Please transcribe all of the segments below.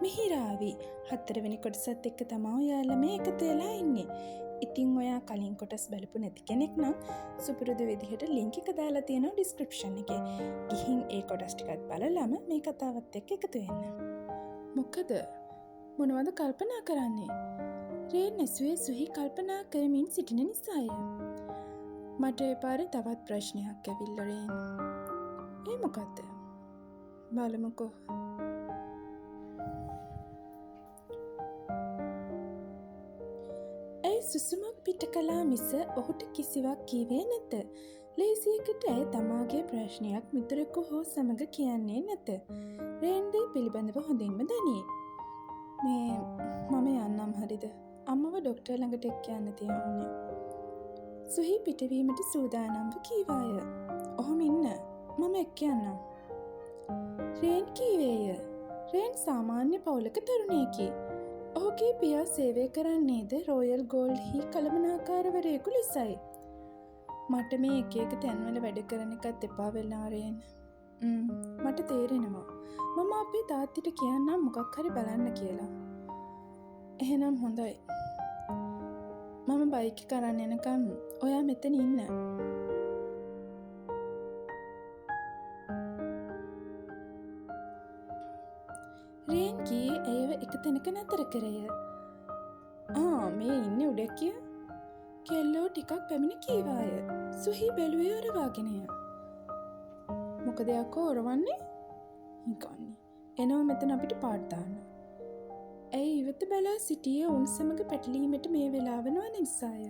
මිහිරාවි 4 වෙනි කොටසත් එක්ක තමයි ඔයාලා මේ එකතු වෙලා ඉන්නේ. ඉතින් ඔයා කලින් කොටස් බලපු නැති කෙනෙක් නම් සුපුරුදු විදිහට ලින්ක් එක දාලා තියෙනවා ඩිස්ක්‍රිප්ෂන් එකේ. ගිහින් ඒ කොටස් ටිකත් බලලම මේ කතාවත් එක්ක එකතු වෙන්න. මොකද මොනවද කල්පනා කරන්නේ? රේන් ඇසුවේ සුහි කල්පනා කරමින් සිටින නිසාය. මට ඒ පාරේ තවත් ප්‍රශ්නයක් ඇවිල්ලා රේන්. ඒ මොකද්ද? බලමුකෝ. ඇයි සුසුමක් පිට කළා මිස ඔහුට කිසිවක් කීවේ නැත. ලේසියකට ඇය තමාගේ ප්‍රශ්නයක් මිතුරෙකු හෝ සමග කියන්නේ නැත. රේන්දේ පිළිබඳව හොඳින්ම දනී. මේ මම යන්නම් හරිද? අම්මව ඩොක්ටර් ළඟට එක්ක යන්න තියෙන්නේ. සුහි පිටවීමට සූදානම්ව කීවාය. ඔහොම ඉන්න. මම එක්ක යන්නම්. රේන් කීවේය. රේන් සාමාන්‍ය පවුලක තරුණයෙකි. ඔහුගේ පියා සේවය කරන්නේද රෝයල් ගෝල්ඩ්හි කළමනාකාරවරයෙකු ලෙසයි. මට මේ එක තැන්වල වැඩ කරන එකත් එපා වෙලා රේන්. මට තේරෙනවා. මම අපේ තාත්තිට කියන්නම් මොකක් හරි බලන්න කියලා. එහෙනම් හොඳයි. මම බයික් කරන්න එනකම් ඔයා මෙතන ඉන්න. රේන් ගියේ ඇයව එක තැනක නතර කරය. මේ ඉන්නේ උඩැකිය. කෙල්ලෝ ටිකක් පැමිණ කීවාය. සුහි බැලුවේ ඔරවාගෙනය. මොකද යකෝ ඔරවන්නේ? හිඟන්නේ. එනවා මෙතන අපිට පාට දාන්න. ඇයි ඉවත බලා සිටියේ උන් සමග පැටලීමට මේ වෙලාව නොවන නිසාය.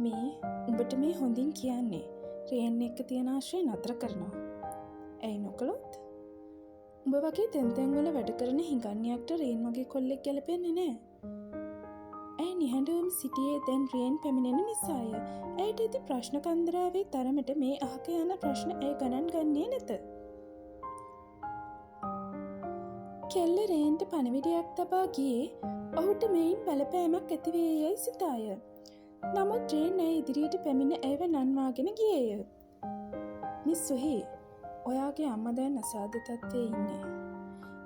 මේ උඹට මේ හොඳින් කියන්නේ රේන් එක්ක තියෙන ආශ්‍රය නතර කරනවා. ඇයි නොකළොත්? උඹ වගේ තැන්තැන්වල වැඩ කරන හිඟන්නියක්ට රේන් වගේ කොල්ලෙක් ගැලපෙන්නේ නෑ. ඇයි නිහඬවම සිටියේ දැන් රේන් පැමිණෙන නිසාය. ඇයට ඇති ප්‍රශ්න කන්දරාවේ තරමට මේ අහක යන ප්‍රශ්න ඇය ගණන් ගන්නේ නැත. කෙල්ල රේන්ට පණිවිඩයක් තබා ගියේ ඔහුට මෙයින් බලපෑමක් ඇතිවේ යයි සිතාය. නමුත් රේන් ඇය ඉදිරියට පැමිණ ඇයව නන්වාගෙන ගියේය. මිස් සුහි, ඔයාගේ අම්මා දැන් අසාධ්‍ය තත්ත්වයේ ඉන්නේ.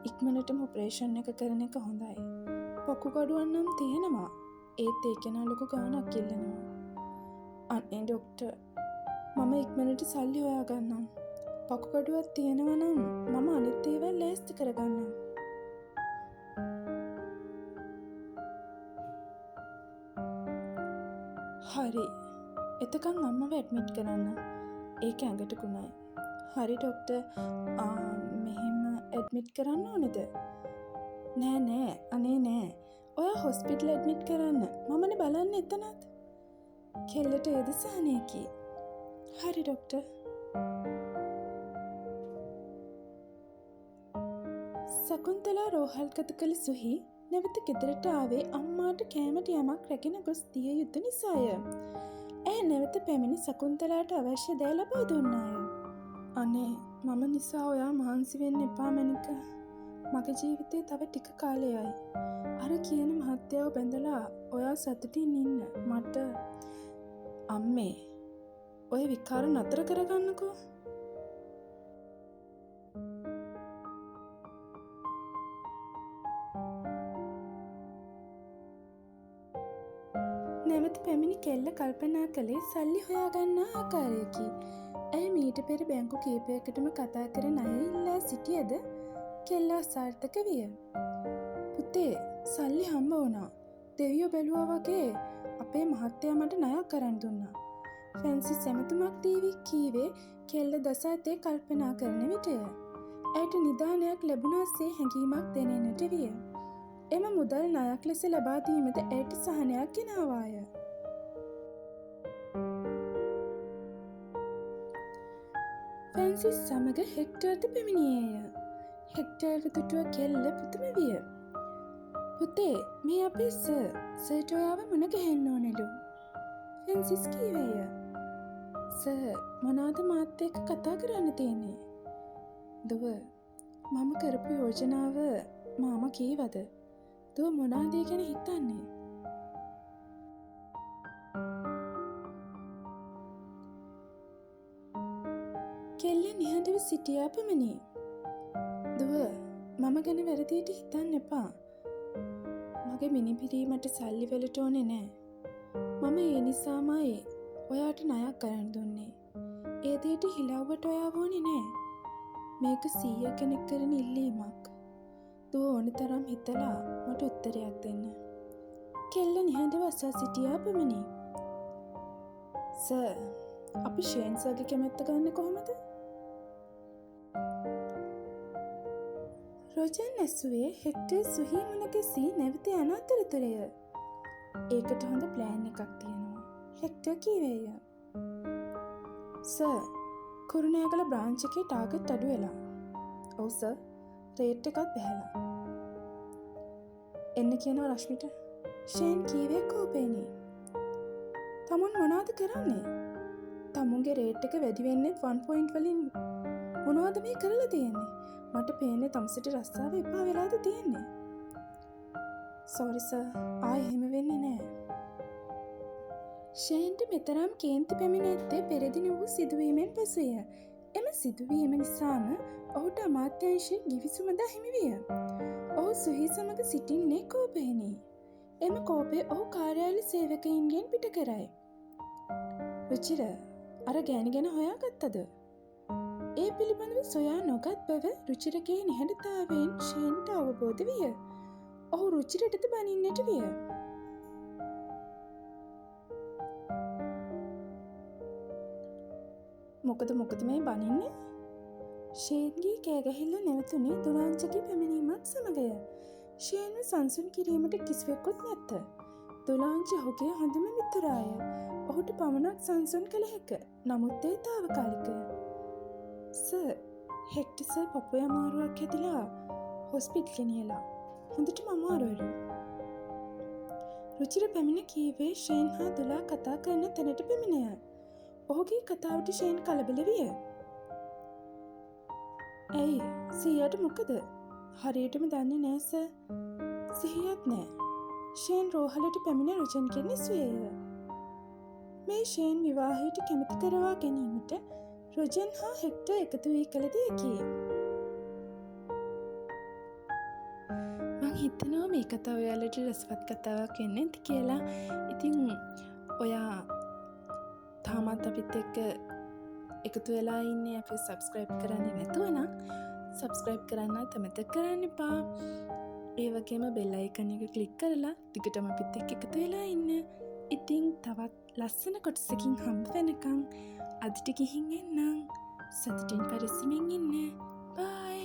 ඉක්මනටම ඔපරේෂන් එක කරන එක හොඳයි. පොකු කඩුවක් නම් තියෙනවා. ඒත් ඒක නා ලොකු ගාණක් ඉල්ලනවා. අනේ ડોක්ටර්, මම ඉක්මනට සල්ලි හොයාගන්නම්. පොකු කඩුවක් තියෙනවා නම් මම අනිත් ඒවා ලෑස්ති කරගන්නම්. හරි. එතකන් අම්මව ඇඩ්මිට් කරන්න. ඒක ඇඟට කුණයි. හරි ડોක්ටර්. මෙහෙම ඇඩ්මිට් කරන්න ඕනේද? නෑ. අනේ නෑ. ඔයා හොස්පිටල් ඇඩ්මිට් කරන්න. මමනේ බලන්න එතනත්. කෙල්ලට ඒද සහනයකි. හරි ડોක්ටර්. සකුන්තලා රෝහල්ගත කළ සුහි නැවත ගෙදරට ආවේ අම්මාට කෑමට යමක් රැගෙන ගොස් දිය යුතු නිසාය. ඇය නැවත පැමිණ සකුන්තලාට අවශ්‍ය දෑ ලබා දුන්නාය. අනේ මම නිසා ඔයා මහන්සි වෙන්න එපා මැනික. මගේ ජීවිතේ තව ටික කාලයයි. අර කියන මහත්තයව බැඳලා ඔයා සතුටින් ඉන්න. මට අම්මේ ඔය විකාර නතර කරගන්නකෝ. නැවත පැමිණි කෙල්ල කල්පනා කළේ සල්ලි හොයාගන්නා ආකාරයකි. ඇය මීට පෙර බැංකු කීපයකටම කතා කර ණය ඉල්ලා සිටියද කෙල්ල අසාර්ථක විය. පුතේ, සල්ලි හම්බ වුණා. දෙවියෝ බැලුවා වගේ අපේ මහත්තයා මට ණයක් කරන් දුන්නා. ෆ්‍රැන්සිස් ඇමතුමක් දීවි කීවේ කෙල්ල දසාතේ කල්පනා කරන විටය. ඇයට නිදානයක් ලැබුණාසේ හැඟීමක් දැනෙන්නට විය. එම මුදල් ණයක් ලෙස ලබා දීමද ඇයට සහනයක් ගෙනාවාය. ෆ්‍රැන්සිස් සමග හෙක්ටර්ද පැමිණියේය. හෙක්ටර්ව දුටුව කෙල්ල පුදුම විය. පුතේ, මේ අපේ සර්ට ඔයාව මුණ ගැහෙන්න ඕනෙලු. ෆ්‍රැන්සිස් කීවේය. සර්, මොනවාද මාත් එක්ක කතා කරන්න තියෙන්නේ? දුව, මම කරපු යෝජනාව මාමා කීවද? දුව මොනවාද ඒ ගැන හිතන්නේ? කෙල්ල නිහඬව සිටියා පමණි. දුව, මම ගැන වැරදියට හිතන්න එපා. මගේ මිනිපිරීමට සල්ලි වලට ඕනේ නෑ. මම ඒ නිසාමයි ඔයාට ණයක් ගන්න දුන්නේ. ඒ දෙයට හිලව්වට ඔයා වෝනේ නෑ. මේක 100 කෙනෙක් කරන ඉල්ලීමක්. දුව ඕන තරම් හිතලා මට උත්තරයක් දෙන්න. කෙල්ල නිහඬව අසා සිටියා පමණි. සර්, අපි ෂේන් සර්ගේ කැමැත්ත ගන්න කොහොමද? රොජන් ඇසුවේ හෙක්ටර් සුහී මුණ ගැසී නැවත යන අතරතුරය. ඒකට හොඳ ප්ලෑන් එකක් තියෙනවා. හෙක්ටර් කීවේය. සර්, කුරුණෑගල බ්‍රාන්ච් එකේ ටාගට් අඩු වෙලා. ඔව් සර්, රේට් එකත් බැහැලා. එන්න කියනවා රශ්මිට. ෂේන් කීවේ කෝපේනේ. තමුන් මොනවද කරන්නේ? තමුන්ගේ රේට් එක වැඩි වෙන්නේ 1 පොයින්ට් වලින්. මොනවද මේ කරලා තියෙන්නේ? මට පේන්නේ තමුසට රස්සාව එපා වෙලාද තියෙන්නේ. සෝරි සර්, ආයෙ එහෙම වෙන්නේ නෑ. ෂේන්ට මෙතරම් කේන්ති පැමිණ ඇත්තේ පෙරදින වූ සිදුවීමෙන් පසුය. එම සිදුවීම නිසාම ඔහුට අමාත්‍යංශයේ ගිවිසුමද හිමි විය. ඔහු සුහී සමග සිටින්නේ කෝපයෙනි. එම කෝපය ඔහු කාර්යාලය සේවකයින්ගෙන් පිට කරයි. රුචිර, අර ගෑණි ගැන හොයාගත්තද? ඒ පිළිබඳව සොයා නොගත් බව රුචිරගේ නිහඬතාවයෙන් ෂේන්ට අවබෝධ විය. ඔහු රුචිරටද බනින්නට විය. මොකද මේ බනින්නේ? ෂේන්ගේ කෑගැහිල්ල නැවතුනේ දුලාංචගේ පැමිණීමත් සමගය. ෂේන්ව සංසුන් කිරීමට කිසිවෙකුත් නැත්ත. දුලාංච ඔහුගේ හොඳම මිතුරාය. ඔහුට පමණක් සංසුන් කළ හැක. නමුත් ඒ තාවකාලිකය. සර්, හෙක්ටර් සර් පපුවේ අමාරුවක් හැදිලා හොස්පිටල් ගෙනියලා. හොඳටම අමාරුවලු. රුචිර පැමිණ කීවේ ෂේන් හා දුලා කතා කරන තැනට පැමිණය. ඔහුගේ කතාවට ෂේන් කලබල විය. ඇයි? සීයාට මොකද? හරියටම දන්නේ නෑ සර්. සිහියක් නෑ. ෂේන් රෝහලට පැමිණ රොජන්ගෙන් ඉසුවේය. මේ ෂේන් විවාහයට කැමති කරවා ගැනීමට රොජන් හා හෙක්ටර් එකතු වී කළ දෙයකි. මං හිතනවා මේ කතාව ඔයාලට රසවත් කතාවක් වෙන්න ඇති කියලා. ඉතින් ඔයා තාමත් අපිත් එක්ක එකතු වෙලා ඉන්නේ අපි සබ්ස්ක්‍රයිබ් කරන්නේ නැතුව නම් සබ්ස්ක්‍රයිබ් කරන්න අමතක කරන්න එපා. ඒ වගේම බෙල් අයිකන් එක ක්ලික් කරලා දිගටම අපිත් එක්ක එකතු වෙලා ඉන්න. ඉතින් තවත් ලස්සන කොටසකින් හම්බ වෙනකන් අදට ගිහින් එන්නම්. සතුටින් පරිස්සමින් ඉන්න. බයි.